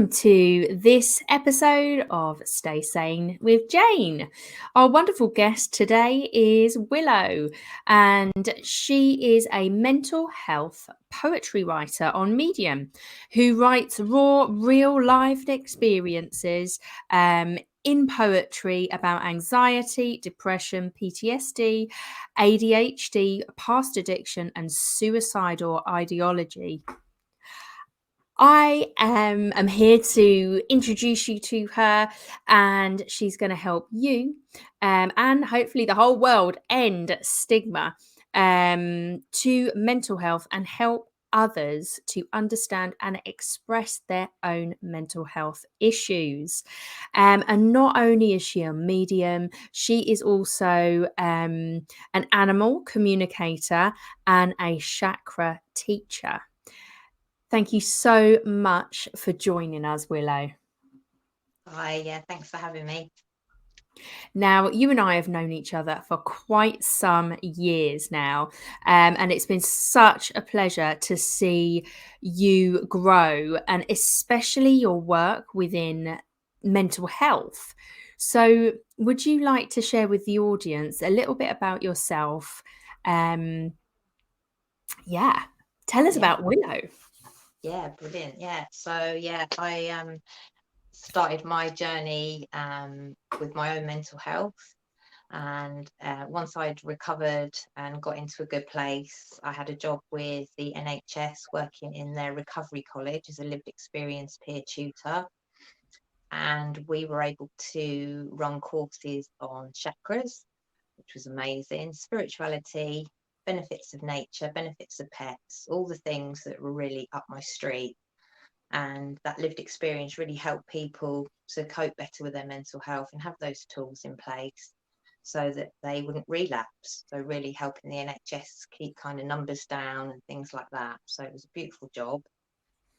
welcome to this episode of Stay Sane with Jane. Our wonderful guest today is Willow, and she is a mental health poetry writer on Medium who writes raw, real life experiences in poetry about anxiety, depression, PTSD, ADHD, past addiction, and suicidal ideology. I am here to introduce you to her, and she's going to help you and hopefully the whole world end stigma to mental health and help others to understand and express their own mental health issues. And not only is she a medium, she is also an animal communicator and a chakra teacher. Thank you so much for joining us, Willow. Hi, thanks for having me. Now, you and I have known each other for quite some years now, and it's been such a pleasure to see you grow, and especially your work within mental health. So, would you like to share with the audience a little bit about yourself? Tell us about Willow. Yeah, brilliant. I started my journey with my own mental health, and once I'd recovered and got into a good place, I had a job with the NHS working in their recovery college as a lived experience peer tutor, and we were able to run courses on chakras, which was amazing, spirituality, benefits of nature, benefits of pets, all the things that were really up my street. And that lived experience really helped people to cope better with their mental health and have those tools in place so that they wouldn't relapse. So really helping the NHS keep kind of numbers down and things like that. So it was a beautiful job.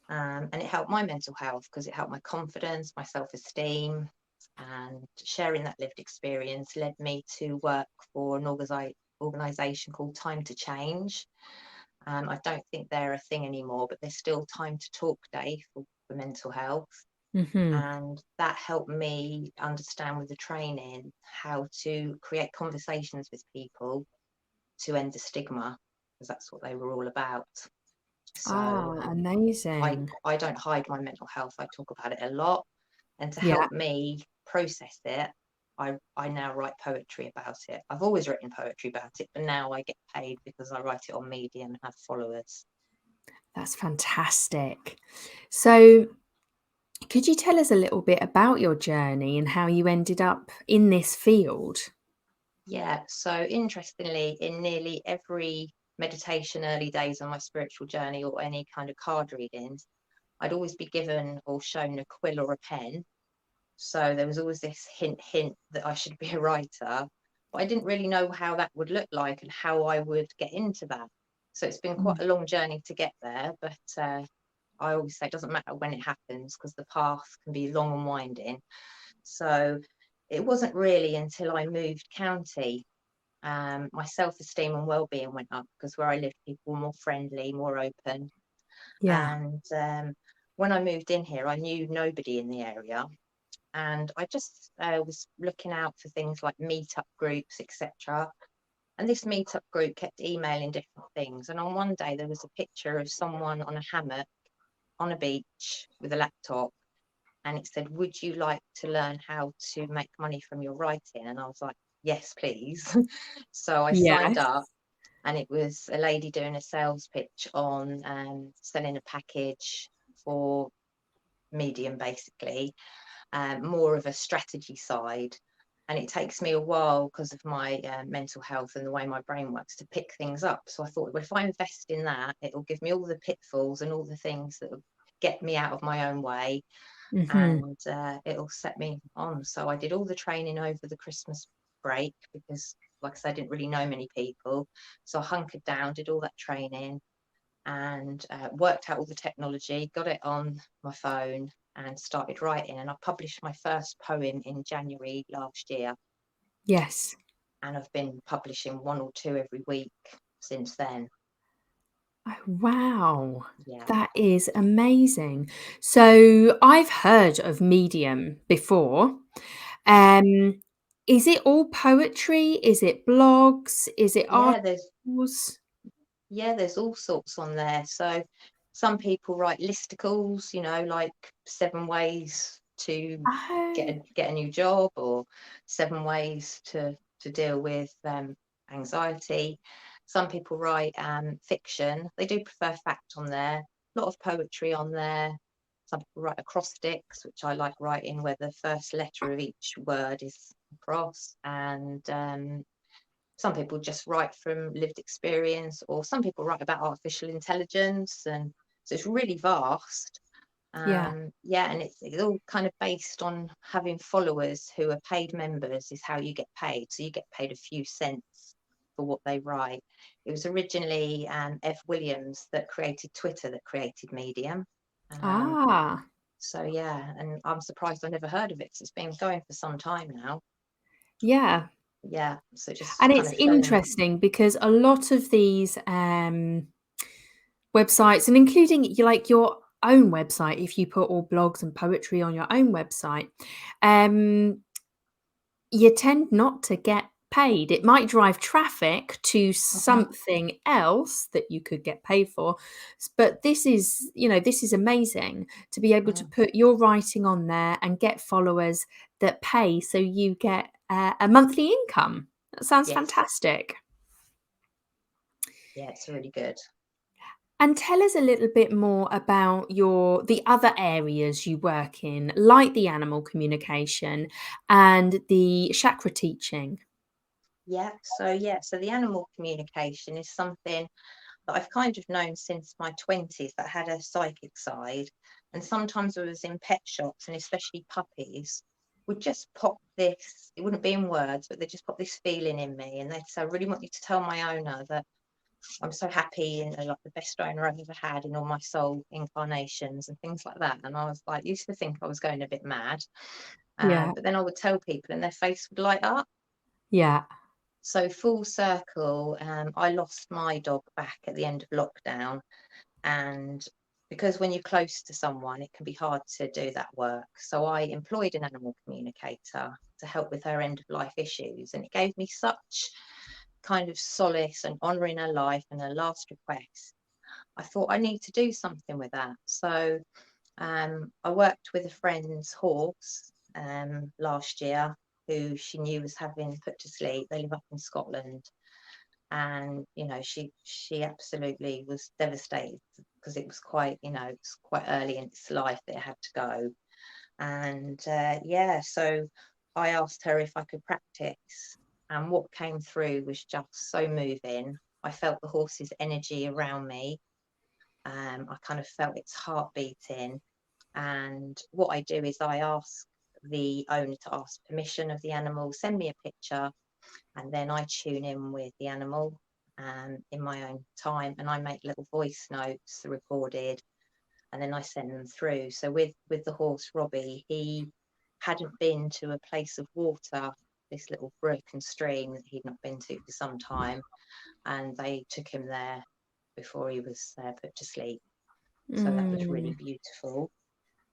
And it helped my mental health because it helped my confidence, my self-esteem, and sharing that lived experience led me to work for an organisation called Time to Change. I don't think they're a thing anymore, but there's still Time to Talk Day for mental health. Mm-hmm. And that helped me understand with the training how to create conversations with people to end the stigma, because that's what they were all about. So Amazing. I don't hide my mental health. I talk about it a lot. And to Yeah. help me process it, I now write poetry about it. I've always written poetry about it, but now I get paid because I write it on Medium and have followers. That's fantastic. So, could you tell us a little bit about your journey and how you ended up in this field? Yeah, so interestingly, in nearly every meditation early days on my spiritual journey or any kind of card readings, I'd always be given or shown a quill or a pen. So there was always this hint that I should be a writer, but I didn't really know how that would look like and how I would get into that. So it's been quite a long journey to get there, but I always say it doesn't matter when it happens because the path can be long and winding. So it wasn't really until I moved county, my self-esteem and well-being went up because where I lived, people were more friendly, more open. Yeah. And when I moved in here, I knew nobody in the area. And I just was looking out for things like meetup groups, etc. And this meetup group kept emailing different things. And on one day, there was a picture of someone on a hammock on a beach with a laptop. And it said, would you like to learn how to make money from your writing? And I was like, yes, please. So I signed Yes. up, and it was a lady doing a sales pitch on selling a package for Medium, basically. More of a strategy side. And it takes me a while because of my mental health and the way my brain works to pick things up. So I thought, well, if I invest in that, it'll give me all the pitfalls and all the things that will get me out of my own way. Mm-hmm. And it'll set me on. So I did all the training over the Christmas break because, like I said, I didn't really know many people. So I hunkered down, did all that training, and worked out all the technology, got it on my phone, and started writing. And I published my first poem in January last year. Yes. And I've been publishing one or two every week since then. Oh, wow. Yeah. That is amazing. So I've heard of Medium before. Um, is it all poetry? Is it blogs? Is it Yeah, there's articles? there's all sorts on there. So some people write listicles, like 7 ways to Oh, get a new job, or 7 ways to deal with anxiety. Some people write fiction. They do prefer fact on there. A lot of poetry on there. Some people write acrostics, which I like writing, where the first letter of each word is across. And some people just write from lived experience, or some people write about artificial intelligence, and so it's really vast. yeah. Yeah, and it's all kind of based on having followers who are paid members is how you get paid. So you get paid a few cents for what they write. It was originally Ev Williams that created Twitter, that created Medium. Um, Ah, so yeah, and I'm surprised I never heard of it, 'cause it's been going for some time now. yeah. Yeah, so it just And kind it's of fell in. interesting because a lot of these websites, and including like your own website, if you put all blogs and poetry on your own website, um, you tend not to get paid. It might drive traffic to Mhm. something else that you could get paid for. But this is, this is amazing to be able to Mm. put your writing on there and get followers that pay so you get a monthly income. That sounds Yes, fantastic. yeah, it's really good. And tell us a little bit more about the other areas you work in, like the animal communication and the chakra teaching. So the animal communication is something that I've kind of known since my 20s, that had a psychic side. And sometimes I was in pet shops, and especially puppies would just pop this, it wouldn't be in words, but they just pop this feeling in me. And they'd say, I really want you to tell my owner that I'm so happy, and like the best owner I've ever had in all my soul incarnations, and things like that. And I was like, used to think I was going a bit mad. Yeah. But then I would tell people and their face would light up. Yeah. So full circle, I lost my dog back at the end of lockdown, and because when you're close to someone, it can be hard to do that work. So I employed an animal communicator to help with her end of life issues, and it gave me such kind of solace and honouring her life and her last request. I thought I need to do something with that. So I worked with a friend's horse last year, who she knew was having put to sleep. They live up in Scotland, and she absolutely was devastated, because it was quite it's quite early in its life that it had to go. And yeah, so I asked her if I could practice, and what came through was just so moving. I felt the horse's energy around me. I kind of felt its heart beating. And what I do is I ask the owner to ask permission of the animal, send me a picture, and then I tune in with the animal in my own time, and I make little voice notes recorded, and then I send them through. So with the horse Robbie, he hadn't been to a place of water, this little brook and stream that he'd not been to for some time, and they took him there before he was put to sleep. So that was really Mm. beautiful.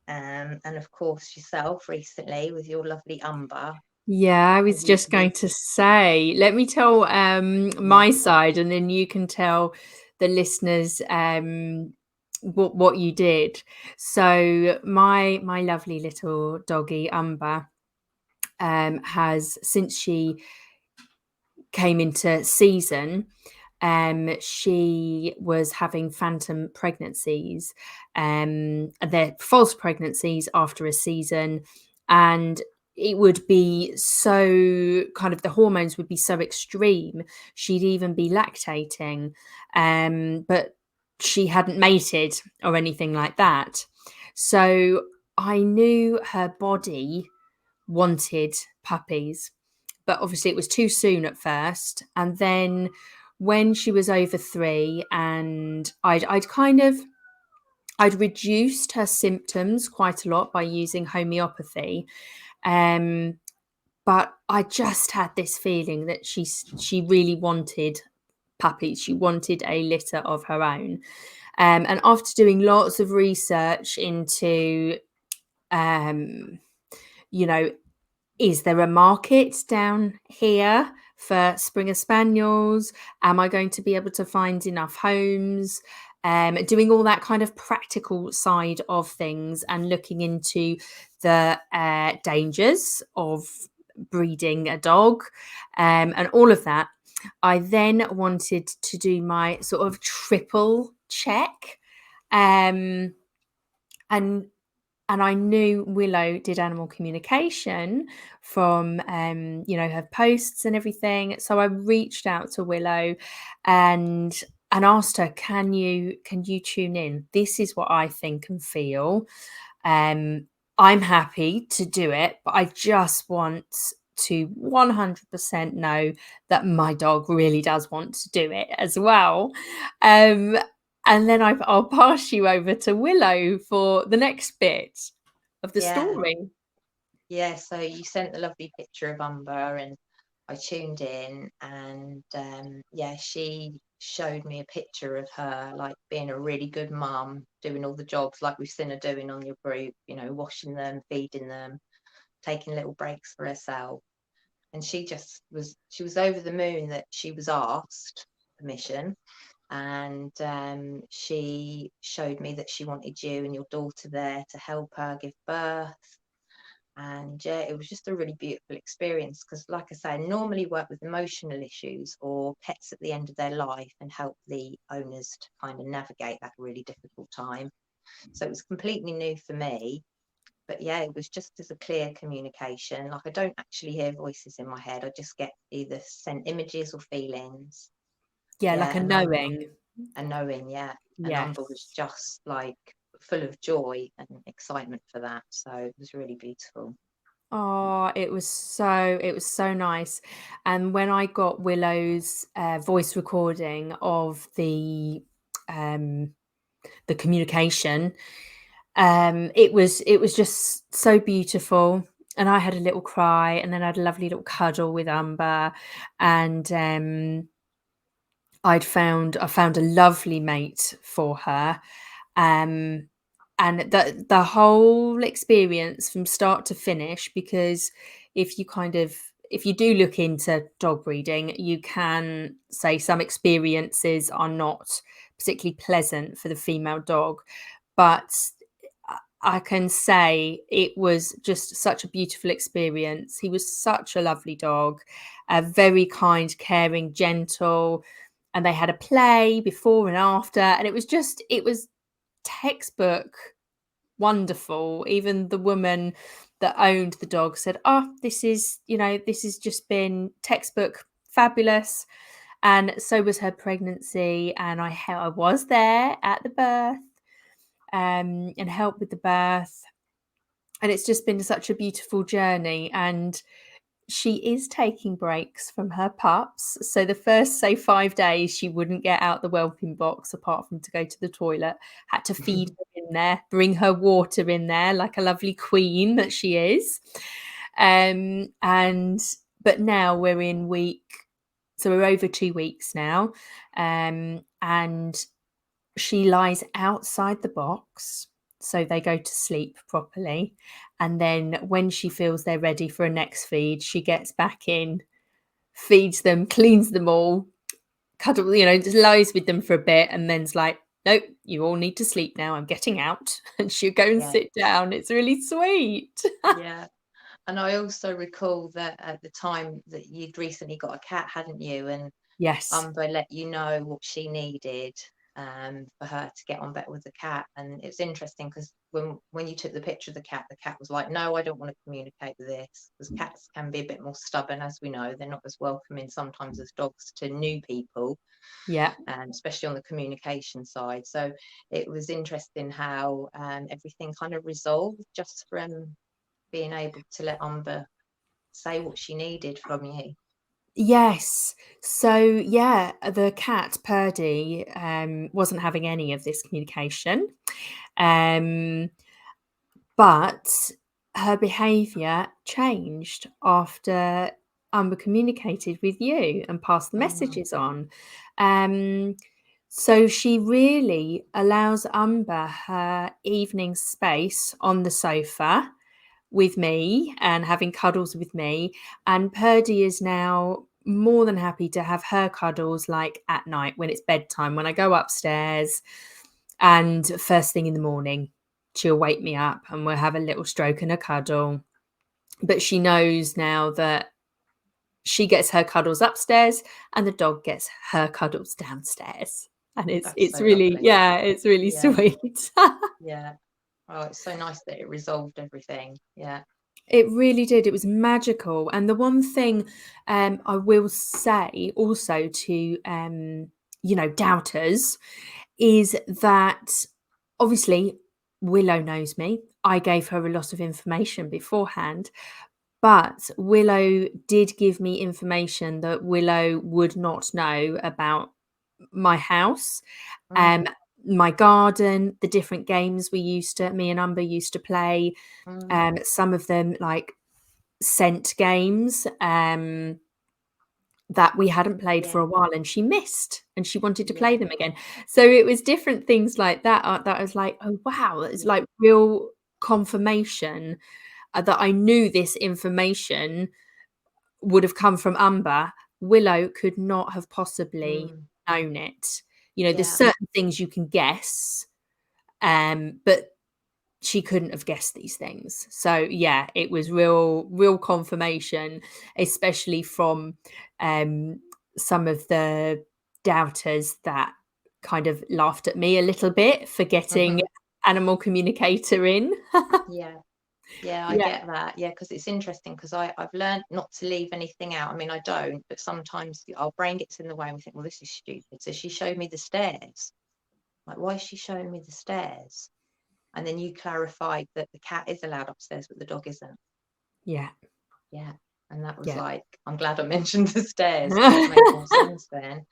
And of course yourself recently with your lovely Umber. Yeah, I Have was you, just going to say, let me tell yeah, my side, and then you can tell the listeners what you did. So my lovely little doggy Umber has, since she came into season, she was having phantom pregnancies. They're false pregnancies after a season, and it would be so kind of, the hormones would be so extreme. She'd even be lactating, but she hadn't mated or anything like that. So I knew her body wanted puppies, but obviously it was too soon at first. And then when she was over 3, and I'd reduced her symptoms quite a lot by using homeopathy. But I just had this feeling that she really wanted puppies. She wanted a litter of her own. And after doing lots of research into, you know, is there a market down here for Springer Spaniels? Am I going to be able to find enough homes? Doing all that kind of practical side of things and looking into the dangers of breeding a dog, and all of that. I then wanted to do my sort of triple check, and I knew Willow did animal communication from, her posts and everything. So I reached out to Willow and asked her, can you tune in? This is what I think and feel. I'm happy to do it, but I just want to 100% know that my dog really does want to do it as well. And then I'll pass you over to Willow for the next bit of the story. Yeah, so you sent the lovely picture of Umber and I tuned in, and she showed me a picture of her like being a really good mum, doing all the jobs like we've seen her doing on your group, washing them, feeding them, taking little breaks for herself. And she was over the moon that she was asked permission. And she showed me that she wanted you and your daughter there to help her give birth. And it was just a really beautiful experience because, like I say, I normally work with emotional issues or pets at the end of their life and help the owners to kind of navigate that really difficult time. So it was completely new for me. But yeah, it was just as a clear communication. Like, I don't actually hear voices in my head. I just get either sent images or feelings. Yeah, like a knowing. A knowing, yeah. And Yes. Umber was just like full of joy and excitement for that. So it was really beautiful. Oh, it was so nice. And when I got Willow's voice recording of the communication, it was just so beautiful. And I had a little cry, and then I had a lovely little cuddle with Umber, and I found a lovely mate for her. And the whole experience from start to finish, because if you do look into dog breeding, you can say some experiences are not particularly pleasant for the female dog, but I can say it was just such a beautiful experience. He was such a lovely dog, very kind, caring, gentle, and they had a play before and after, and it was textbook wonderful. Even the woman that owned the dog said, "Oh, this has just been textbook fabulous." And so was her pregnancy, and I was there at the birth, and helped with the birth, and it's just been such a beautiful journey. And she is taking breaks from her pups. So the first, say, 5 days, she wouldn't get out the whelping box apart from to go to the toilet. Had to feed her in there, bring her water in there like a lovely queen that she is. But now we're in we're over 2 weeks now, and she lies outside the box, so they go to sleep properly. And then when she feels they're ready for a next feed, she gets back in, feeds them, cleans them all, cuddle, just lies with them for a bit, and then's like, nope, you all need to sleep now. I'm getting out. And she'll go and sit down. It's really sweet. Yeah. And I also recall that at the time that you'd recently got a cat, hadn't you? And Yes. Umber let you know what she needed for her to get on better with the cat. And it was interesting because when you took the picture of the cat was like, no, I don't want to communicate with this, because cats can be a bit more stubborn, as we know. They're not as welcoming sometimes as dogs to new people. Yeah. Especially on the communication side. So it was interesting how everything kind of resolved just from being able to let Umber say what she needed from you. Yes. So yeah, the cat Purdy wasn't having any of this communication, but her behaviour changed after Amber communicated with you and passed the Oh, wow. messages on. So she really allows Amber her evening space on the sofa with me and having cuddles with me. And Purdy is now more than happy to have her cuddles like at night when it's bedtime, when I go upstairs, and first thing in the morning, she'll wake me up and we'll have a little stroke and a cuddle. But she knows now that she gets her cuddles upstairs and the dog gets her cuddles downstairs. And That's it's so really, lovely. yeah, it's really Yeah, sweet. yeah. Oh, it's so nice that it resolved everything. Yeah. It really did. It was magical. And the one thing I will say also to doubters is that obviously Willow knows me. I gave her a lot of information beforehand, but Willow did give me information that Willow would not know about my house, um, Mm, my garden, the different games me and Umber used to play, mm, some of them like scent games, that we hadn't played for yeah, a while, and she missed and she wanted to yeah, play them again. So it was different things like that, that I was like, "Oh, wow." It's yeah. like real confirmation, that I knew this information would have come from Umber. Willow could not have possibly Mm, known it. You know, there's yeah. certain things you can guess, but she couldn't have guessed these things. So yeah, it was real confirmation, especially from um some of the doubters that kind of laughed at me a little bit for getting Hmm. animal communicator in. Yeah. Yeah, I Yeah. get that. Yeah, because it's interesting because I've learned not to leave anything out. I mean, I don't, but sometimes our brain gets in the way and we think, well, this is stupid. So she showed me the stairs. Like, why is she showing me the stairs? And then you clarified that the cat is allowed upstairs, but the dog isn't. Yeah. Yeah. And that was Yeah. like, I'm glad I mentioned the stairs because it made more sense then.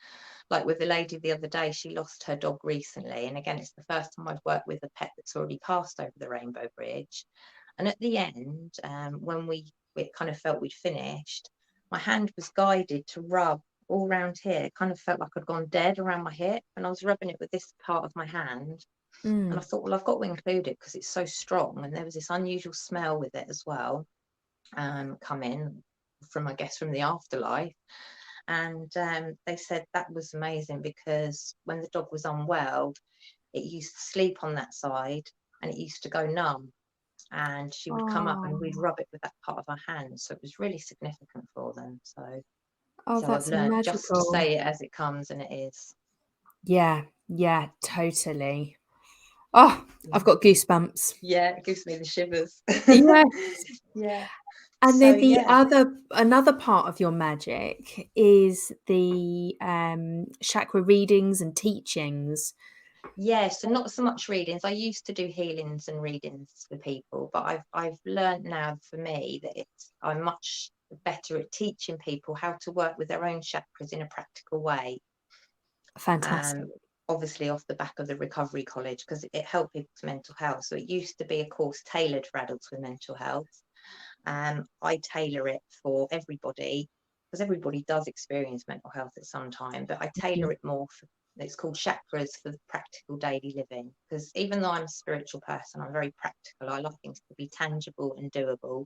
Like with the lady the other day, she lost her dog recently. And again, it's the first time I've worked with a pet that's already passed over the Rainbow Bridge. And at the end, when it kind of felt we'd finished, my hand was guided to rub all around here. It kind of felt like I'd gone dead around my hip. And I was rubbing it with this part of my hand. And I Mm. thought, well, I've got to include it because it's so strong. And there was this unusual smell with it as well, come in from, I guess, from the afterlife. And they said that was amazing because when the dog was unwell, it used to sleep on that side and it used to go numb. And she would come up and we'd Oh. rub it with that part of our hand. So it was really significant for them. So, Oh, so I've that's learned just to magical. say it as it comes, and it is. Yeah. Yeah, totally. Oh, I've got goosebumps. Yeah, it gives me the shivers. Yeah. Yeah. And So then yeah, another part of your magic is the chakra readings and teachings. yeah. So not so much readings. I used to do healings and readings for people, but I've learned now for me that I'm much better at teaching people how to work with their own chakras in a practical way. Fantastic. Um, Obviously off the back of the recovery college because it helped people's mental health. So it used to be a course tailored for adults with mental health. I tailor it for everybody because everybody does experience mental health at some time, but I tailor Mhm. it more for, it's called chakras for the practical daily living. Because even though I'm a spiritual person, I'm very practical. I like things to be tangible and doable.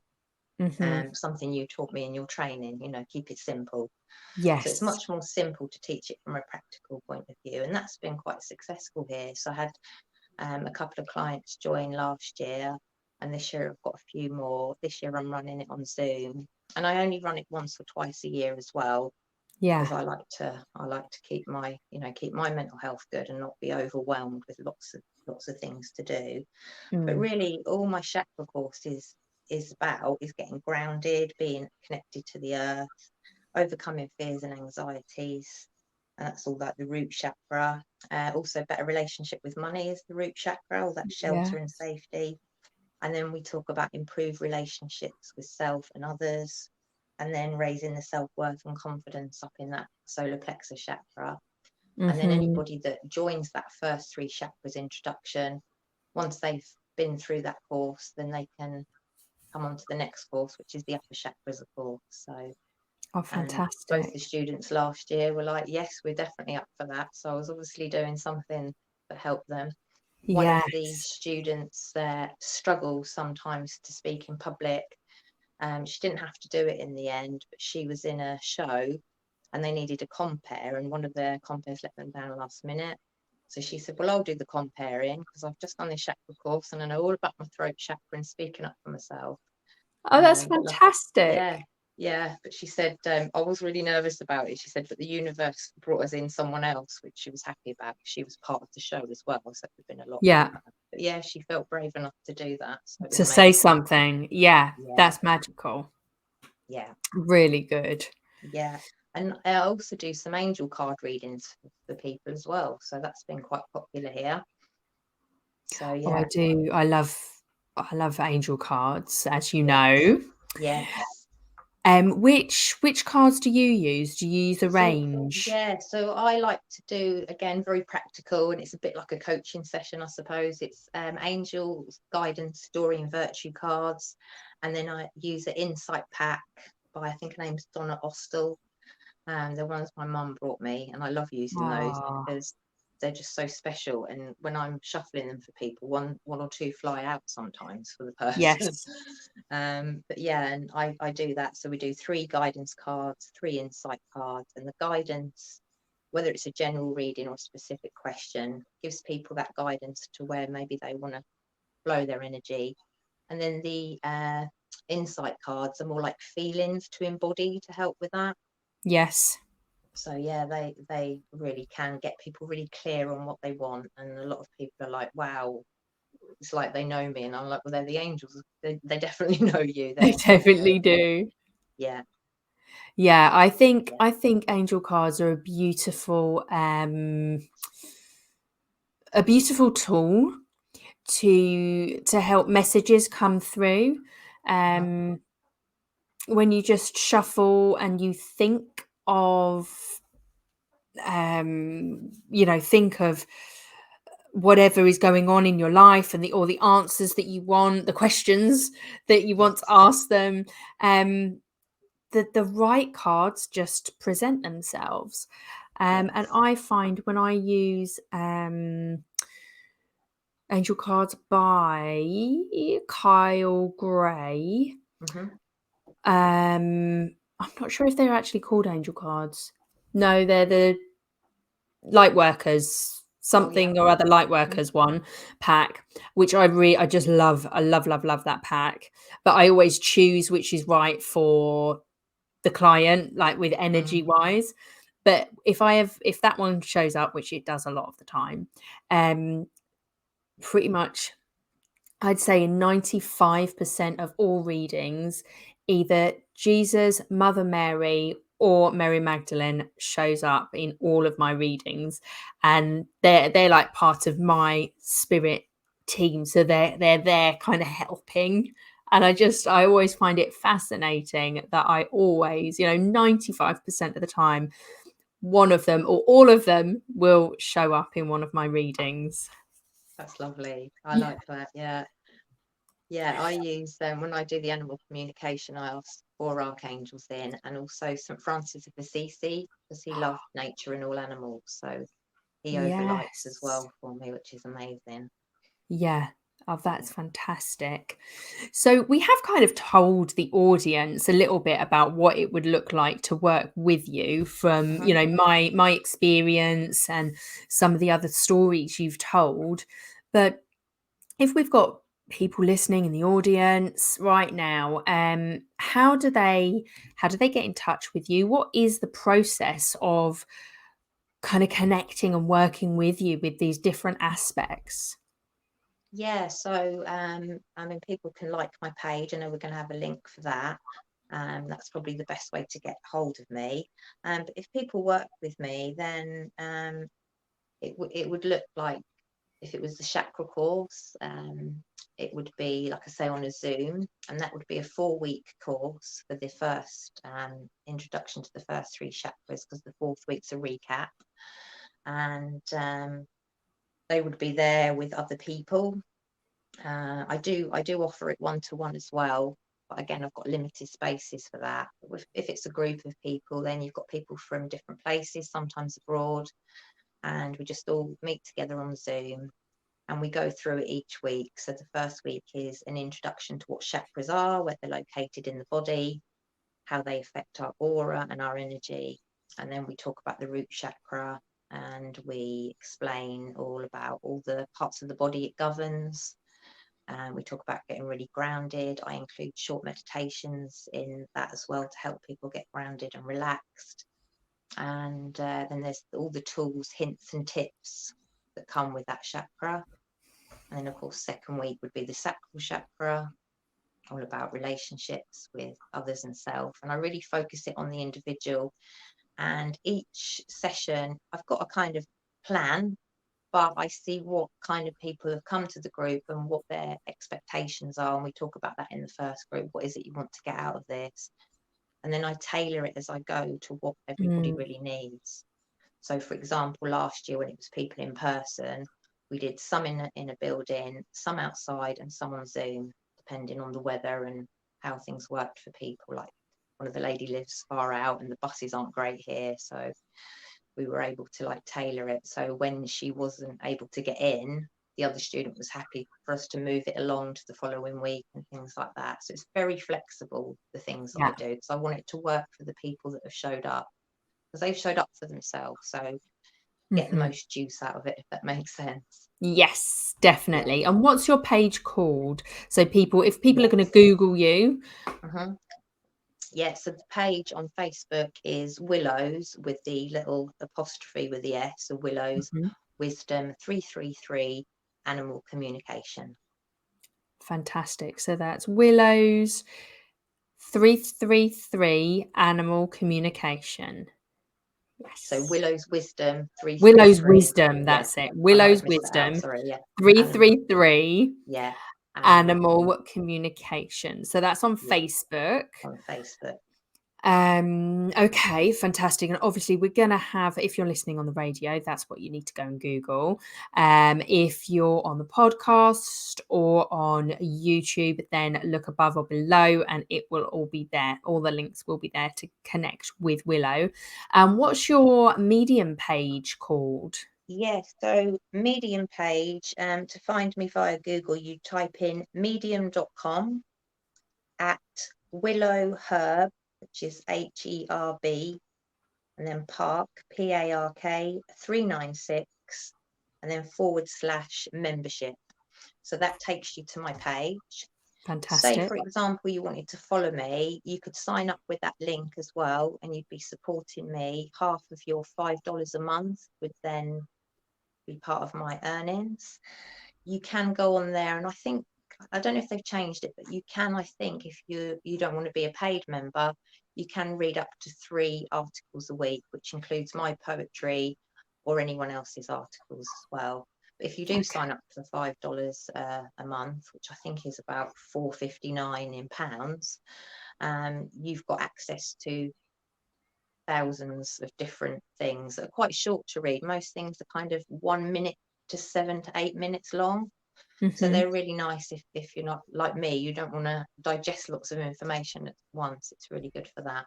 Mhm. Something you taught me in your training, keep it simple. So it's Yes. much more simple to teach it from a practical point of view. And that's been quite successful here. So I had a couple of clients join last year, and this year I've got a few more. This year I'm running it on Zoom, and I only run it once or twice a year as well because Yeah. I like to keep my mental health good and not be overwhelmed with lots of things to do. But Mm. really, all my chakra course is about is getting grounded, being connected to the earth, overcoming fears and anxieties. And that's all like the root chakra. Also, better relationship with money is the root chakra, all that Yeah. shelter and safety. And then we talk about improved relationships with self and others, and then raising the self worth and confidence up in that solar plexus chakra. And then Mhm. anybody that joins that first three chakras introduction, once they've been through that course, then they can come on to the next course, which is the upper chakras, of course. So Oh, And both fantastic. the students last year were like, yes, we're definitely up for that. So I was obviously doing something that helped them. One of the Yes. students there struggles sometimes to speak in public. She didn't have to do it in the end, but she was in a show and they needed a compare, and one of their compares let them down last minute. So she said, well, I'll do the comparing because I've just done this chakra course and I know all about my throat chakra and speaking up for myself. Oh, that's But fantastic. yeah, but she said, I was really nervous about it. She said, but the universe brought us in someone else, which she was happy about. She was part of the show as well, so it would have been a lot Yeah. quicker. But yeah, she felt brave enough to do that. So it was To say amazing. something. Yeah, Yeah, that's magical. yeah, Really good. yeah. And I also do some angel card readings for people as well. So that's been quite popular here. So Oh, yeah. I do. I love angel cards, as you Yeah. know. Yes. Which cards do you use? Do you use a So range? yeah, so I like to do, again, very practical, and it's a bit like a coaching session, I suppose. It's angels, guidance, story, and virtue cards, and then I use an insight pack by, I think her name's Donna Ostel. They're ones my mum brought me, and I love using those Oh, because they're just so special. And when I'm shuffling them for people, one or two fly out sometimes for the person. yes. But yeah, and I do that. So we do 3 guidance cards, 3 insight cards, and the guidance, whether it's a general reading or a specific question, gives people that guidance to where maybe they want to flow their energy. And then the insight cards are more like feelings to embody to help with that. Yes. So yeah, they really can get people really clear on what they want, and a lot of people are like, wow, it's like they know me, and I'm like, well, they're the angels, they definitely know you, They they're definitely do. yeah, Yeah, I think yeah, angel cards are a beautiful tool to help messages come through. uh-huh. When you just shuffle and you think of think of whatever is going on in your life and the answers that you want, the questions that you want to Yes, ask them, the right cards just present themselves. And yes, I find when I use angel cards by Kyle Gray, mm-hmm. I'm not sure if they're actually called angel cards. No, they're the light workers, Oh yeah, something or other light mm-hmm. workers one pack, which I just love. I love that pack. But I always choose which is right for the client, like with energy Mm-hmm. wise. But if that one shows up, which it does a lot of the time, um, pretty much I'd say in 95% of all readings, either Jesus, Mother Mary, or Mary Magdalene shows up in all of my readings, and they're like part of my spirit team, so they're there kind of helping. And I always find it fascinating that I always, 95% of the time, one of them or all of them will show up in one of my readings. That's lovely. I Yeah. like that. Yeah, yeah. I use when I do the animal communication, I ask 4 archangels in, and also St. Francis of Assisi, because he loved nature and all animals, so he overlights as Yes. well for me, which is amazing. Yeah. Oh, Yeah. that's fantastic. So we have kind of told the audience a little bit about what it would look like to work with you from, Uh-huh. my experience and some of the other stories you've told. But if we've got people listening in the audience right now, how do they get in touch with you? What is the process of kind of connecting and working with you with these different aspects? Yeah, so I mean, people can like my page. I know we're going to have a link for that. That's probably the best way to get hold of me. But if people work with me, then it would look like, if it was the chakra course, it would be, like I say, on a Zoom, and that would be a 4-week course for the first introduction to the first 3 chakras, because the 4th week's a recap, and they would be there with other people. I do offer it 1-to-1 as well, but again, I've got limited spaces for that. If it's a group of people, then you've got people from different places, sometimes abroad, and we just all meet together on Zoom and we go through it each week. So the first week is an introduction to what chakras are, where they're located in the body, how they affect our aura and our energy. And then we talk about the root chakra, and we explain all about all the parts of the body it governs. And we talk about getting really grounded. I include short meditations in that as well to help people get grounded and relaxed. And then there's all the tools, hints and tips that come with that chakra. And then, of course, second week would be the sacral chakra, all about relationships with others and self. And I really focus it on the individual. And each session, I've got a kind of plan, but I see what kind of people have come to the group and what their expectations are. And we talk about that in the first group. What is it you want to get out of this? And then I tailor it as I go to what everybody really needs. So, for example, last year when it was people in person, we did some in a building, some outside, and some on Zoom, depending on the weather and how things worked for people. Like one of the lady lives far out and the buses aren't great here, so we were able to like tailor it. So when she wasn't able to get in, the other student was happy for us to move it along to the following week and things like that. So it's very flexible, the things that I do, because I want it to work for the people that have showed up, because they've showed up for themselves. So get the most juice out of it, if that makes sense. Yes, definitely. And what's your page called? So people, if people are going to Google you. Yeah, so the page on Facebook is Willows with the little apostrophe with the S, so Willows Wisdom 333 Animal Communication. Fantastic. So that's Willows 333 Animal Communication. Yes. So Willow's Wisdom 333. Willow's Wisdom, that's it. Willow's Wisdom 333 Animal Communication. So that's on Facebook. On Facebook. Okay, fantastic. And obviously we're going to have, if you're listening on the radio, that's what you need to go and Google. If you're on the podcast or on YouTube, then look above or below and it will all be there. All the links will be there to connect with Willow. What's your Medium page called? Yes, so Medium page, to find me via Google, you type in medium.com at Willow Herb, which is HERB, and then Park, PARK 396, and then / membership. So that takes you to my page. Fantastic. Say, for example, you wanted to follow me, you could sign up with that link as well, and you'd be supporting me. Half of your $5 a month would then be part of my earnings. You can go on there, and I don't know if they've changed it, but you can, I think, if you don't want to be a paid member, you can read up to 3 articles a week, which includes my poetry or anyone else's articles as well. But if you do sign up for $5 a month, which I think is about £4.59 in pounds, you've got access to thousands of different things that are quite short to read. Most things are kind of 1 minute to 7 to 8 minutes long. So they're really nice if you're not like me, you don't want to digest lots of information at once. It's really good for that.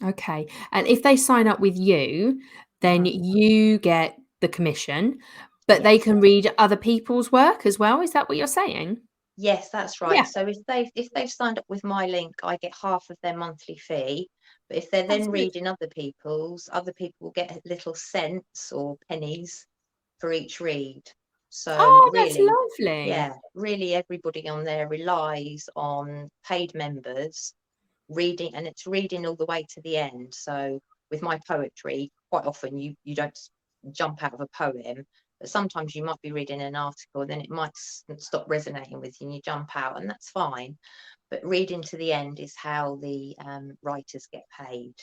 Okay. And if they sign up with you, then you get the commission, but they can read other people's work as well. Is that what you're saying? Yes, that's right. Yeah. So if they've signed up with my link, I get half of their monthly fee. But if they're then reading other people will get little cents or pennies for each read. So really, that's lovely. Yeah, really everybody on there relies on paid members reading, and it's reading all the way to the end. So with my poetry, quite often you don't jump out of a poem, but sometimes you might be reading an article, then it might stop resonating with you and you jump out, and that's fine. But reading to the end is how the writers get paid.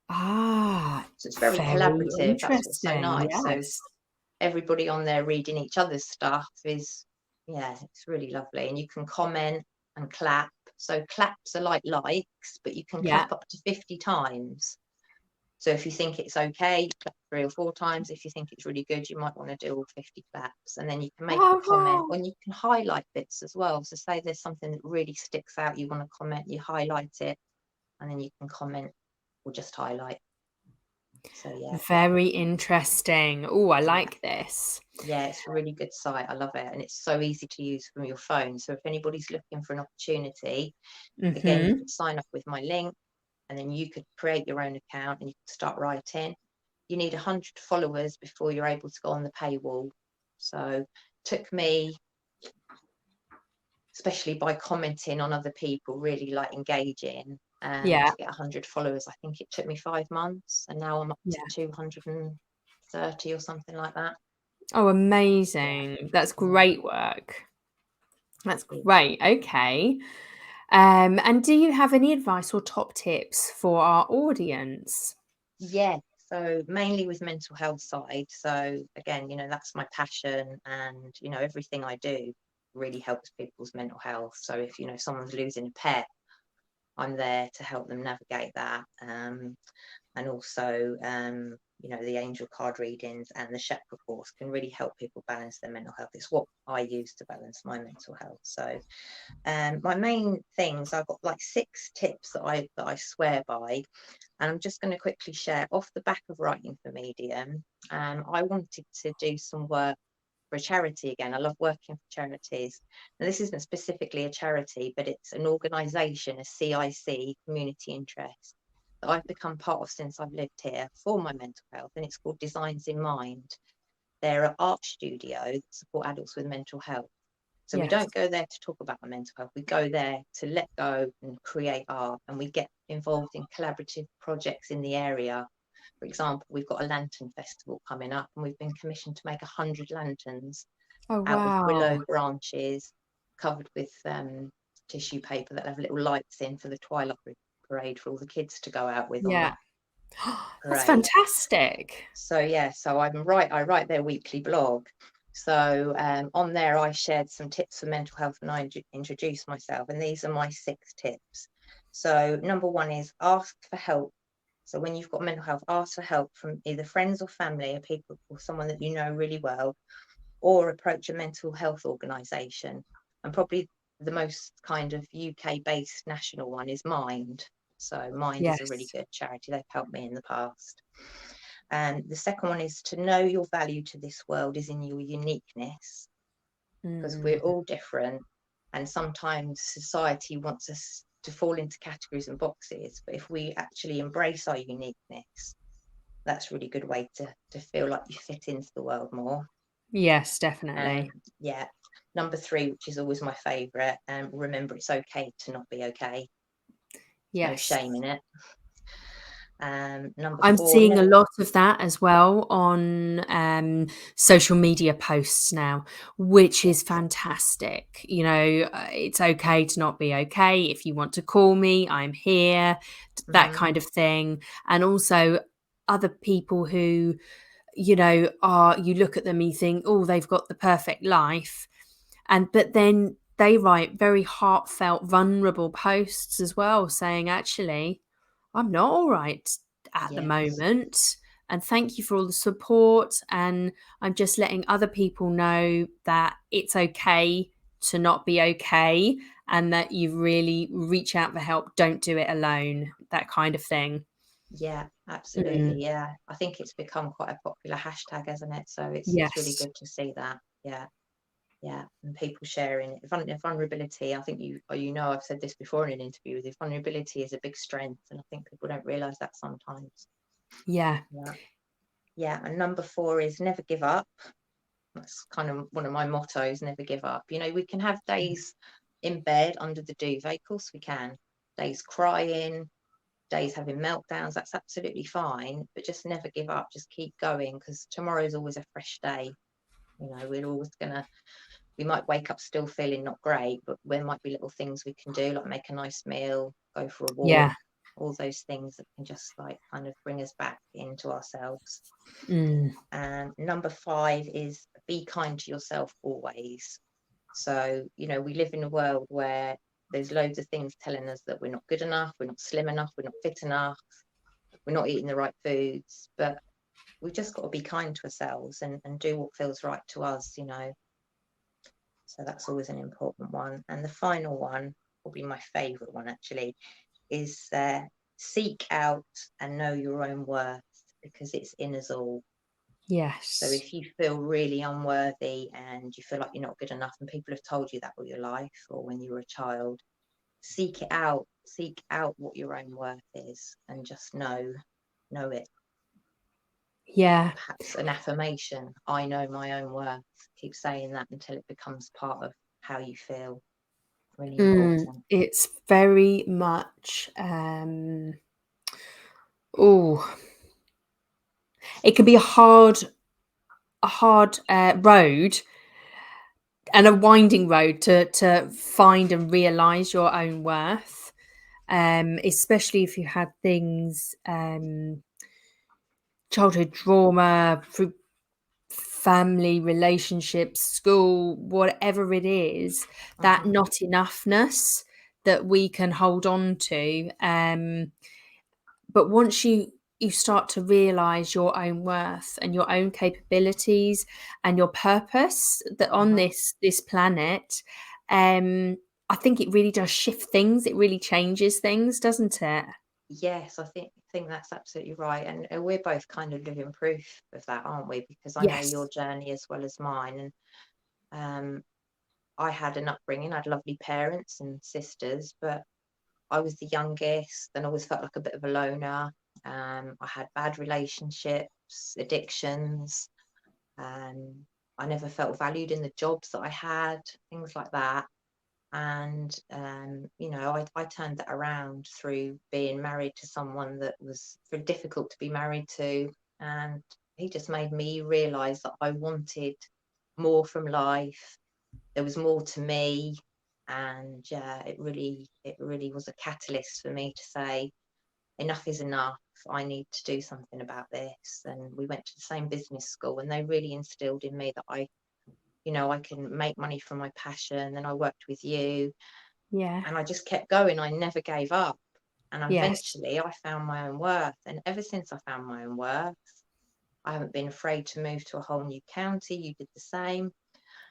So it's very collaborative. That's what's so nice. Yes. So everybody on there reading each other's stuff is, it's really lovely. And you can comment and clap. So claps are like likes, but you can clap up to 50 times. So if you think it's okay, clap 3 or 4 times. If you think it's really good, you might want to do all 50 claps, and then you can make a comment, wow. and you can highlight bits as well. So say there's something that really sticks out, you want to comment, you highlight it, and then you can comment or just highlight. So yeah. Very interesting. Oh, I like this. Yeah, it's a really good site. I love it. And it's so easy to use from your phone. So if anybody's looking for an opportunity, again, you Mm-hmm. could sign up with my link, and then you could create your own account and you could start writing. You need 100 followers before you're able to go on the paywall. So it took me, especially by commenting on other people, really like engaging, Yeah. to get 100 followers. I think it took me 5 months, and now I'm up Yeah. to 230 or something like that. Oh, Yeah. amazing. That's great work. That's Yeah. great. Okay. And do you have any advice or top tips for our audience? Yeah, so mainly with mental health side. So again, that's my passion, and everything I do really helps people's mental health. So if someone's losing a pet, I'm there to help them navigate that. And also, the angel card readings and the chakra course can really help people balance their mental health. It's what I use to balance my mental health. So my main things, I've got like 6 tips that I swear by, and I'm just going to quickly share off the back of writing for Medium. I wanted to do some work for a charity again. I love working for charities. Now, this isn't specifically a charity, but it's an organisation, a CIC, community interest, that I've become part of since I've lived here for my mental health, and it's called Designs in Mind. They're an art studio that support adults with mental health. So we Yes. don't go there to talk about our mental health. We go there to let go and create art, and we get involved in collaborative projects in the area. For example, we've got a lantern festival coming up, and we've been commissioned to make 100 lanterns Oh, out of wow. willow branches covered with tissue paper that have little lights in for the twilight parade for all the kids to go out with on the Yeah. That's parade. fantastic. So yeah, so I write their weekly blog. So on there, I shared some tips for mental health, and I introduced myself, and these are my 6 tips. So number 1 is ask for help. So when you've got mental health, ask for help from either friends or family, or people, or someone that you know really well, or approach a mental health organisation. And probably the most kind of UK-based national one is Mind. So Mind is a really Yes. good charity. They've helped me in the past. And the second one is to know your value to this world is in your uniqueness, because we're Mm. all different. And sometimes society wants us to fall into categories and boxes. But if we actually embrace our uniqueness, that's a really good way to feel like you fit into the world more. Yes, definitely. Yeah. Number 3, which is always my favourite, remember it's okay to not be okay. No Yes. shame in it. Number I'm 4, seeing a lot of that as well on social media posts now, which is fantastic. It's okay to not be okay. If you want to call me, I'm here, that kind of thing. And also other people who, you look at them and you think, oh, they've got the perfect life. But then they write very heartfelt, vulnerable posts as well, saying, actually, I'm not all right at the yes. moment. And thank you for all the support. And I'm just letting other people know that it's okay to not be okay, and that you really reach out for help. Don't do it alone, that kind of thing. Yeah, Mm. absolutely. Yeah. I think it's become quite a popular hashtag, hasn't it? So it's really Yes. good to see that. Yeah. Yeah. And people sharing it. Vulnerability, I think I've said this before in an interview with you, vulnerability is a big strength. And I think people don't realise that sometimes. Yeah. Yeah. Yeah. And number 4 is never give up. That's kind of one of my mottos, never give up. We can have days in bed under the duvet, of course we can. Days crying, days having meltdowns, that's absolutely fine, but just never give up, just keep going, because tomorrow's always a fresh day. We might wake up still feeling not great, but there might be little things we can do, like make a nice meal, go for a walk, Yeah. all those things that can just like kind of bring us back into ourselves. Mm. And number 5 is be kind to yourself always. So we live in a world where there's loads of things telling us that we're not good enough, we're not slim enough, we're not fit enough. we're not eating the right foods, but we've just got to be kind to ourselves and do what feels right to us, you know. So that's always an important one. And the final one, probably my favourite one actually, is seek out and know your own worth, because it's in us all. Yes. So if you feel really unworthy and you feel like you're not good enough, and people have told you that all your life or when you were a child, seek it out. Seek out what your own worth is, and just know it. Yeah. Perhaps an affirmation. I know my own worth. Keep saying that until it becomes part of how you feel. Really important. It's very much it can be a hard road, and a winding road to find and realize your own worth, especially if you had things, childhood trauma, through family relationships, school, whatever it is, that not enoughness that we can hold on to. But once you start to realize your own worth and your own capabilities and your purpose that on this planet, I think it really does shift things. It really changes things, doesn't it? Yes, I think that's absolutely right. And we're both kind of living proof of that, aren't we? Because I know your Yes. journey as well as mine. And I had an upbringing. I had lovely parents and sisters, but I was the youngest and always felt like a bit of a loner. I had bad relationships, addictions. I never felt valued in the jobs that I had, things like that. And you know, I turned that around through being married to someone that was very difficult to be married to, and he just made me realize that I wanted more from life. There was more to me, and it really was a catalyst for me to say enough is enough. I need to do something about this. And we went to the same business school, and they really instilled in me that I can make money from my passion. Then I worked with you, Yeah. and I just kept going. I never gave up. And Yes. eventually I found my own worth. And ever since I found my own worth, I haven't been afraid to move to a whole new county. You did the same.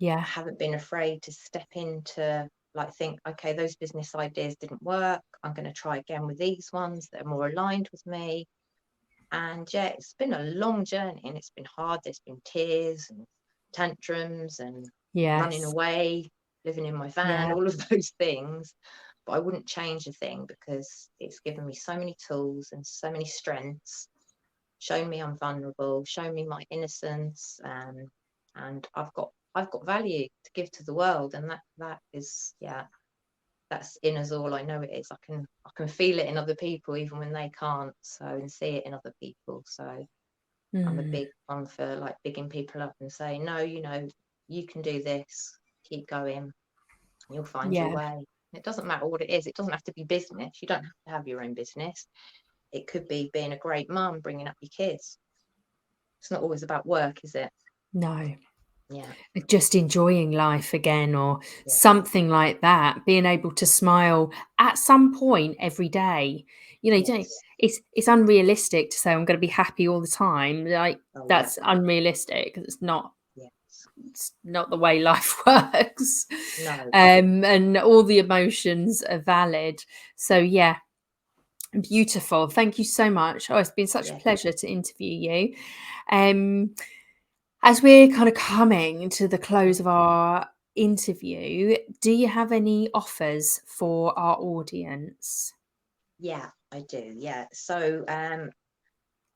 Yeah. I haven't been afraid to step into, like, think, okay, those business ideas didn't work. I'm going to try again with these ones that are more aligned with me. And yeah, it's been a long journey, and it's been hard. There's been tears and tantrums and running Yes. away, living in my van, Yeah. all of those things. But I wouldn't change a thing, because it's given me so many tools and so many strengths, shown me I'm vulnerable, shown me my innocence, and I've got value to give to the world. And that is, yeah, that's in us all. I know it is. I can feel it in other people even when they can't, so, and see it in other people. So I'm a big one for, like, bigging people up and saying, no, you can do this, keep going, you'll find your Yeah. way. It doesn't matter what it is. It doesn't have to be business. You don't have to have your own business. It could be being a great mum, bringing up your kids. It's not always about work, is it? No. Yeah. Just enjoying life again, or Yeah. something like that. Being able to smile at some point every day. You know, you don't. Yes. It's unrealistic to say I'm going to be happy all the time. Like, Oh yeah. that's unrealistic. It's not. Yes. It's not the way life works. No. And all the emotions are valid. So yeah, beautiful. Thank you so much. Oh, it's been such a Yeah. pleasure to interview you. As we're kind of coming to the close of our interview, do you have any offers for our audience? Yeah, I do. Yeah. So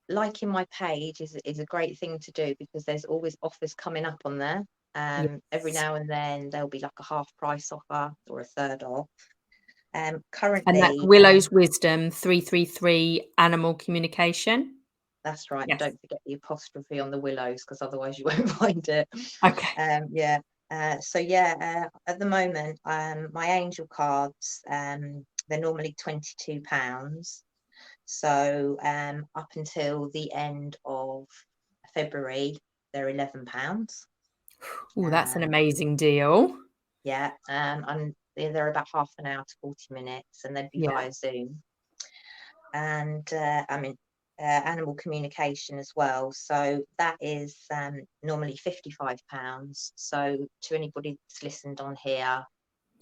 liking my page is a great thing to do, because there's always offers coming up on there. Every Yes. now and then there'll be like a half price offer or a third off. And that's Currently, Willow's Wisdom 333 Animal Communication. that's right. And Yes. don't forget the apostrophe on the willows, because otherwise you won't find it. Okay. Yeah. So yeah, at the moment, my angel cards, they're normally £22. So up until the end of February, they're £11. Oh, that's an Um, amazing deal. yeah, and they're about half an hour to 40 minutes, and they'd be Yeah. via Zoom. And I mean, animal communication as well. So that is normally £55. So to anybody that's listened on here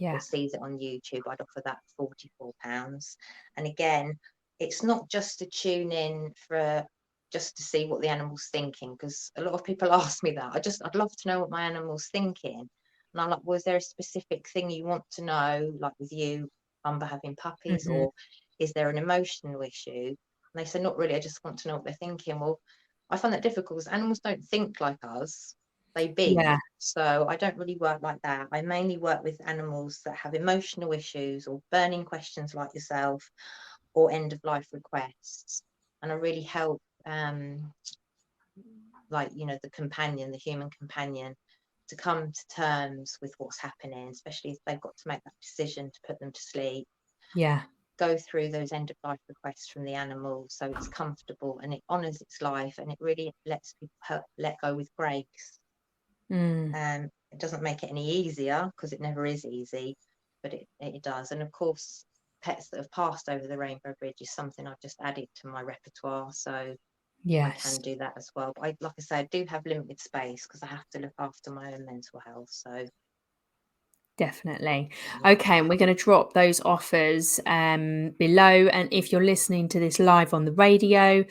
or sees it on YouTube, I'd offer that £44. And again, it's not just to tune in for just to see what the animal's thinking, because a lot of people ask me that. I'd love to know what my animal's thinking. And I'm like, well, is there a specific thing you want to know, like with you, Umber, having puppies, or is there an emotional issue? And they say, not really, I just want to know what they're thinking. Well, I find that difficult because animals don't think like us, they be. So I don't really work like that. I mainly work with animals that have emotional issues or burning questions like yourself, or end of life requests. And I really help like, you know, the human companion, to come to terms with what's happening, especially if they've got to make that decision to put them to sleep. Go through those end of life requests from the animal so it's comfortable and it honors its life, and it really lets people let go with grace. It doesn't make it any easier, because it never is easy, but it does. And of course, pets that have passed over the rainbow bridge is something I've just added to my repertoire, so I can do that as well. But like I say, I do have limited space because I have to look after my own mental health. So definitely. Okay, and we're going to drop those offers below. And if you're listening to this live on the radio,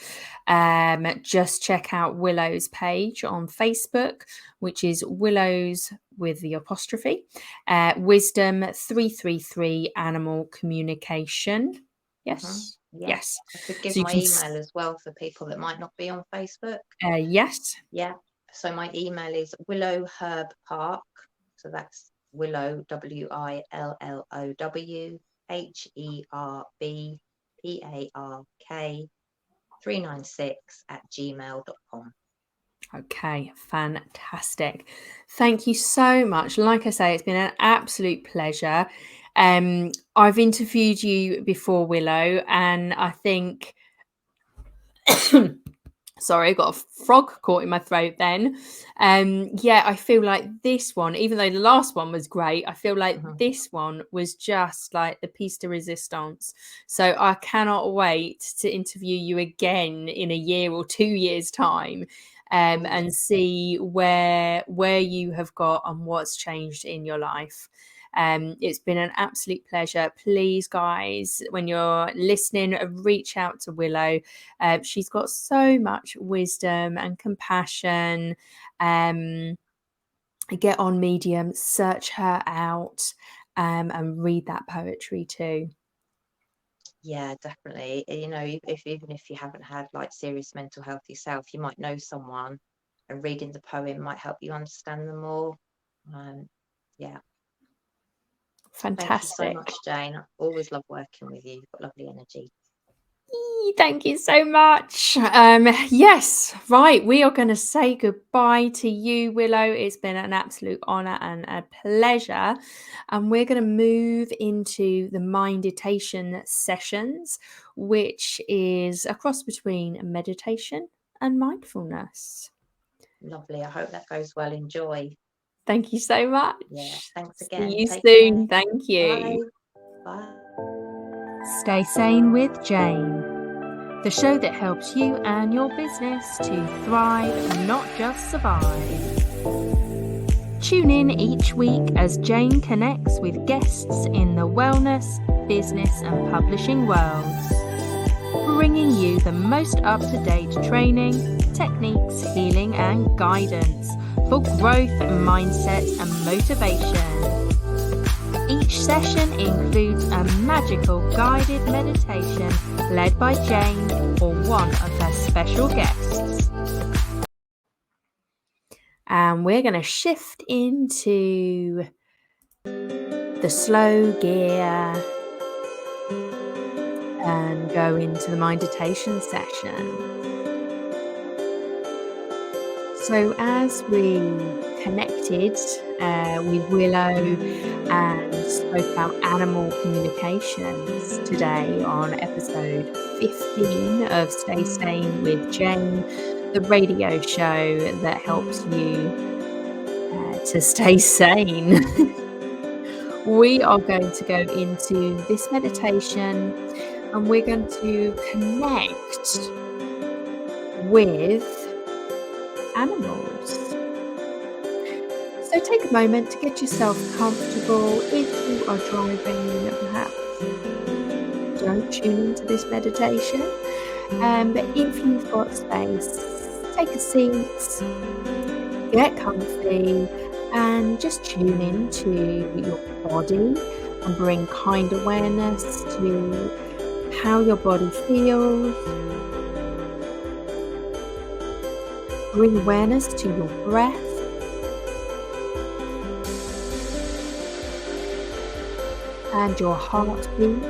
just check out Willow's page on Facebook, which is Willow's with the apostrophe, Wisdom 333 Animal Communication. Yes. Yes. I could give my email as well for people that might not be on Facebook. Yes. Yeah. So my email is Willow Herb Park. So that's Willow, WILLOW HERBPARK 396@gmail.com. Okay, fantastic. Thank you so much. Like I say, it's been an absolute pleasure. I've interviewed you before, Willow, and I think sorry, I got a frog caught in my throat then. I feel like this one, even though the last one was great, I feel like this one was just like the piece de resistance. So I cannot wait to interview you again in a year or 2 years' time, and see where you have got and what's changed in your life. It's been an absolute pleasure. Please, guys, when you're listening, reach out to Willow. She's got so much wisdom and compassion. Get on Medium, search her out, and read that poetry too. Yeah, definitely. You know, even if you haven't had like serious mental health yourself, you might know someone, and reading the poem might help you understand them more. Yeah. Fantastic. Thank you so much, Jane. I always love working with you. You've got lovely energy. Thank you so much. Yes, right. We are going to say goodbye to you, Willow. It's been an absolute honour and a pleasure. And we're going to move into the meditation sessions, which is a cross between meditation and mindfulness. Lovely. I hope that goes well. Enjoy. Thank you so much. Yeah. Thanks again. See you Take soon. care. Thank you. Bye. Stay Sane with Jane, the show that helps you and your business to thrive, not just survive. Tune in each week as Jane connects with guests in the wellness, business and publishing worlds, bringing you the most up-to-date training, techniques, healing and guidance for growth, mindset and motivation. Each session includes a magical guided meditation led by Jane or one of her special guests. And we're going to shift into the slow gear and go into the meditation session. So as we connected with Willow and spoke about animal communications today on episode 15 of Stay Sane with Jane, the radio show that helps you to stay sane, we are going to go into this meditation and we're going to connect with animals. So take a moment to get yourself comfortable. If you are driving, perhaps don't tune into this meditation. But if you've got space, take a seat, get comfy, and just tune into your body and bring kind awareness to how your body feels. Bring awareness to your breath. And your heartbeat.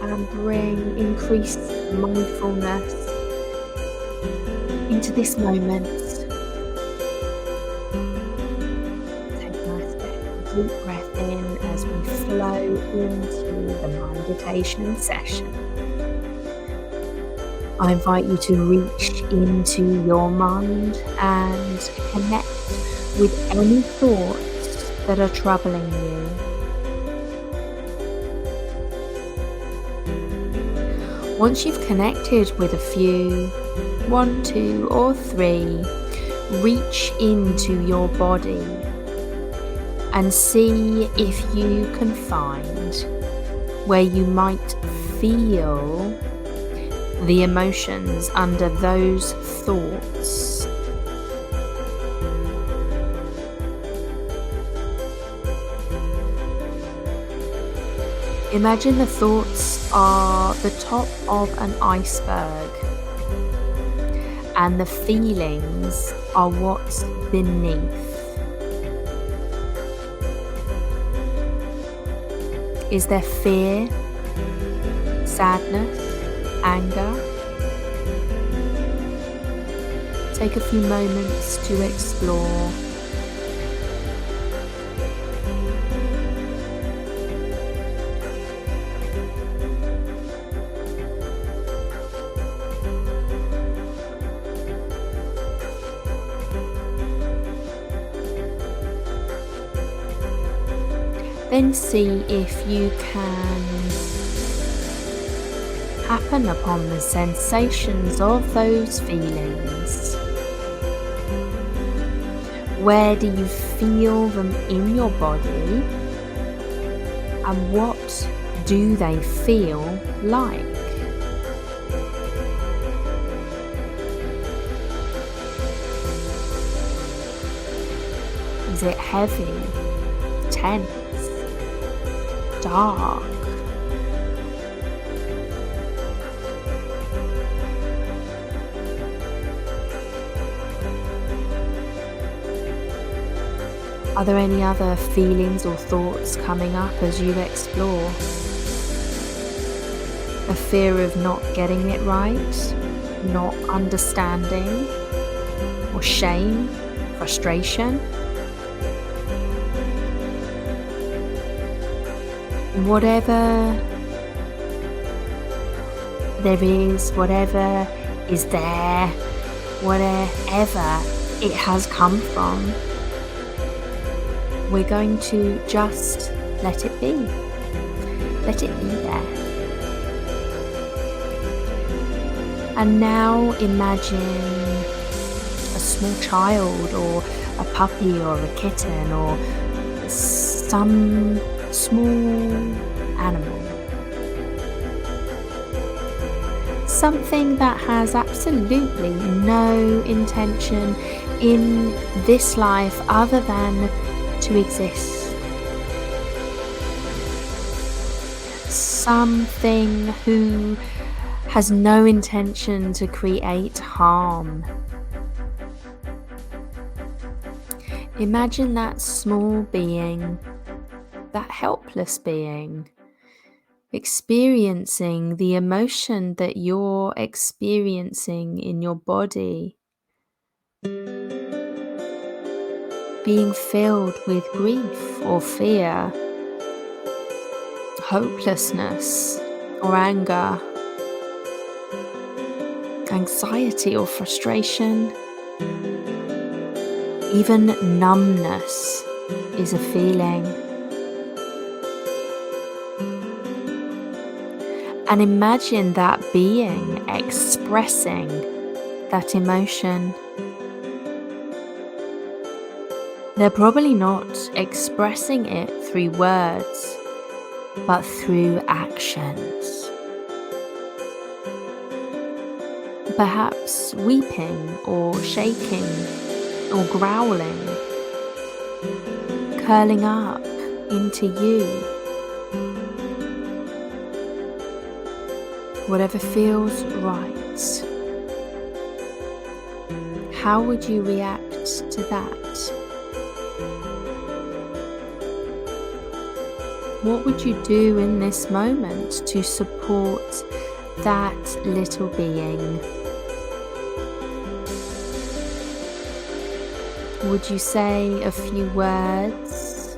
And bring increased mindfulness into this moment. Take a nice deep breath in as we flow into the meditation session. I invite you to reach into your mind and connect with any thoughts that are troubling you. Once you've connected with a few, 1, 2, or 3, reach into your body and see if you can find where you might feel the emotions under those thoughts. Imagine the thoughts are the top of an iceberg and the feelings are what's beneath. Is there fear, sadness, anger? Take a few moments to explore. Then see if you can happen upon the sensations of those feelings. Where do you feel them in your body? And what do they feel like? Is it heavy, tense, dark? Are there any other feelings or thoughts coming up as you explore? A fear of not getting it right, not understanding, or shame, frustration? Whatever there is, whatever is there, wherever it has come from, we're going to just let it be. Let it be there. And now imagine a small child or a puppy or a kitten or some small animal. Something that has absolutely no intention in this life other than to exist. Something who has no intention to create harm. Imagine that small being, that helpless being, experiencing the emotion that you're experiencing in your body. Being filled with grief or fear, hopelessness or anger, anxiety or frustration, even numbness is a feeling. And imagine that being expressing that emotion. They're probably not expressing it through words, but through actions. Perhaps weeping or shaking or growling, curling up into you. Whatever feels right. How would you react to that? What would you do in this moment to support that little being? Would you say a few words?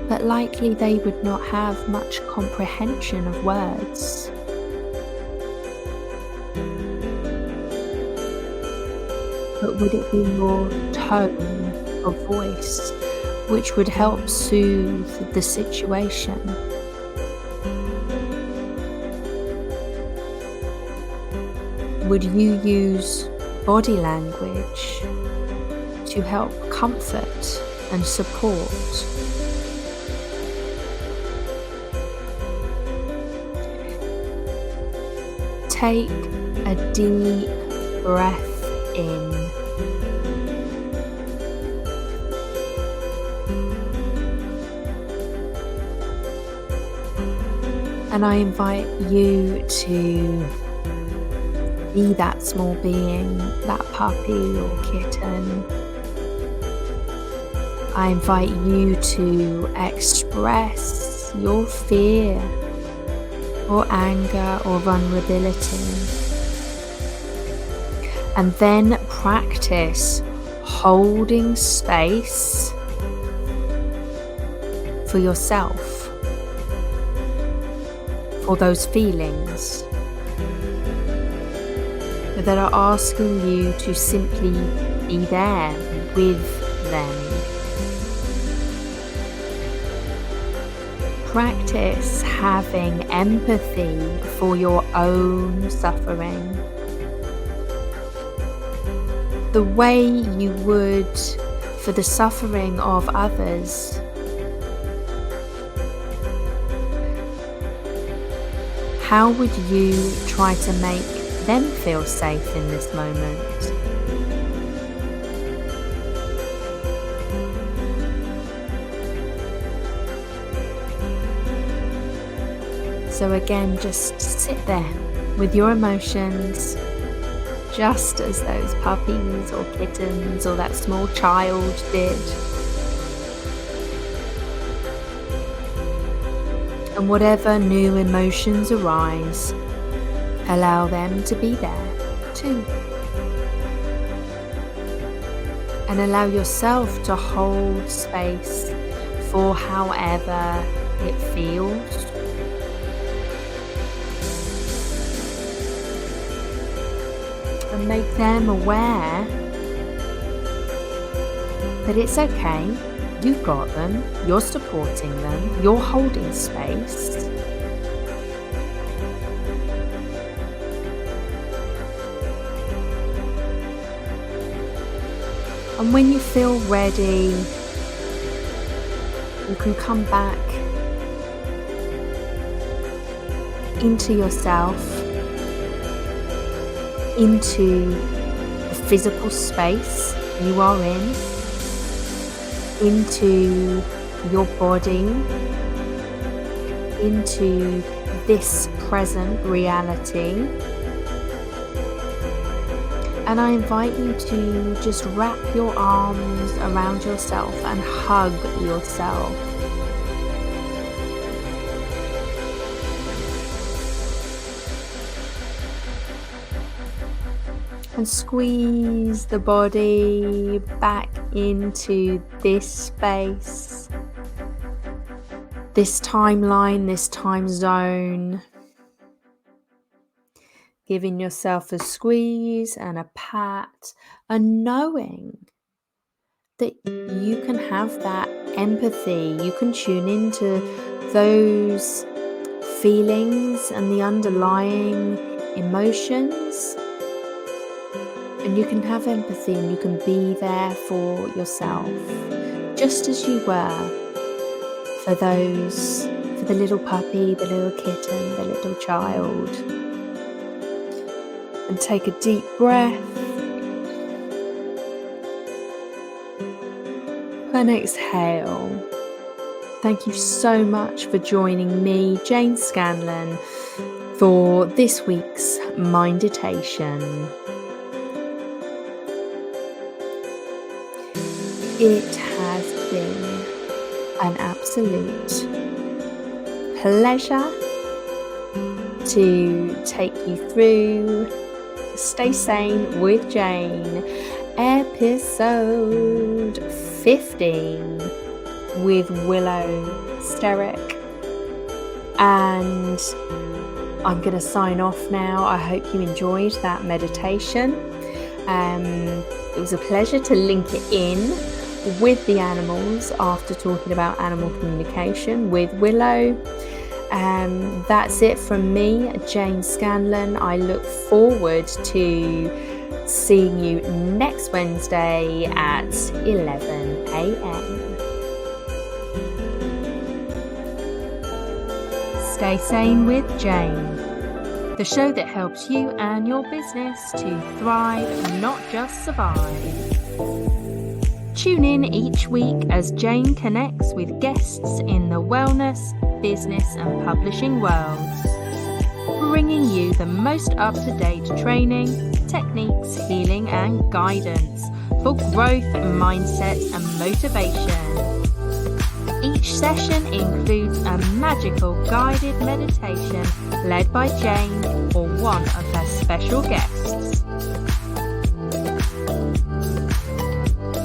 But likely they would not have much comprehension of words. But would it be your tone of voice which would help soothe the situation? Would you use body language to help comfort and support? Take a deep breath in. And I invite you to be that small being, that puppy or kitten. I invite you to express your fear or anger or vulnerability. And then practice holding space for yourself, for those feelings that are asking you to simply be there with them. Practice having empathy for your own suffering, the way you would for the suffering of others. How would you try to make them feel safe in this moment? So again, just sit there with your emotions, just as those puppies or kittens or that small child did. And whatever new emotions arise, allow them to be there too. And allow yourself to hold space for however it feels. And make them aware that it's okay, you've got them, you're supporting them, you're holding space. And when you feel ready, you can come back into yourself, into the physical space you are in, into your body, into this present reality. And I invite you to just wrap your arms around yourself and hug yourself. And squeeze the body back into this space, this timeline, this time zone. Giving yourself a squeeze and a pat, and knowing that you can have that empathy. You can tune into those feelings and the underlying emotions, and you can have empathy and you can be there for yourself, just as you were for the little puppy, the little kitten, the little child. And take a deep breath and exhale. Thank you so much for joining me, Jane Scanlon, for this week's Minditation. It has been an absolute pleasure to take you through Stay Sane with Jane, episode 15 with Willow Sterrick. And I'm going to sign off now. I hope you enjoyed that meditation. It was a pleasure to link it in with the animals after talking about animal communication with Willow. That's it from me, Jane Scanlon. I look forward to seeing you next Wednesday at 11 a.m. Stay Sane with Jane, the show that helps you and your business to thrive, not just survive. Tune in each week as Jane connects with guests in the wellness, business and publishing worlds, bringing you the most up-to-date training, techniques, healing and guidance for growth, mindset and motivation. Each session includes a magical guided meditation led by Jane or one of her special guests.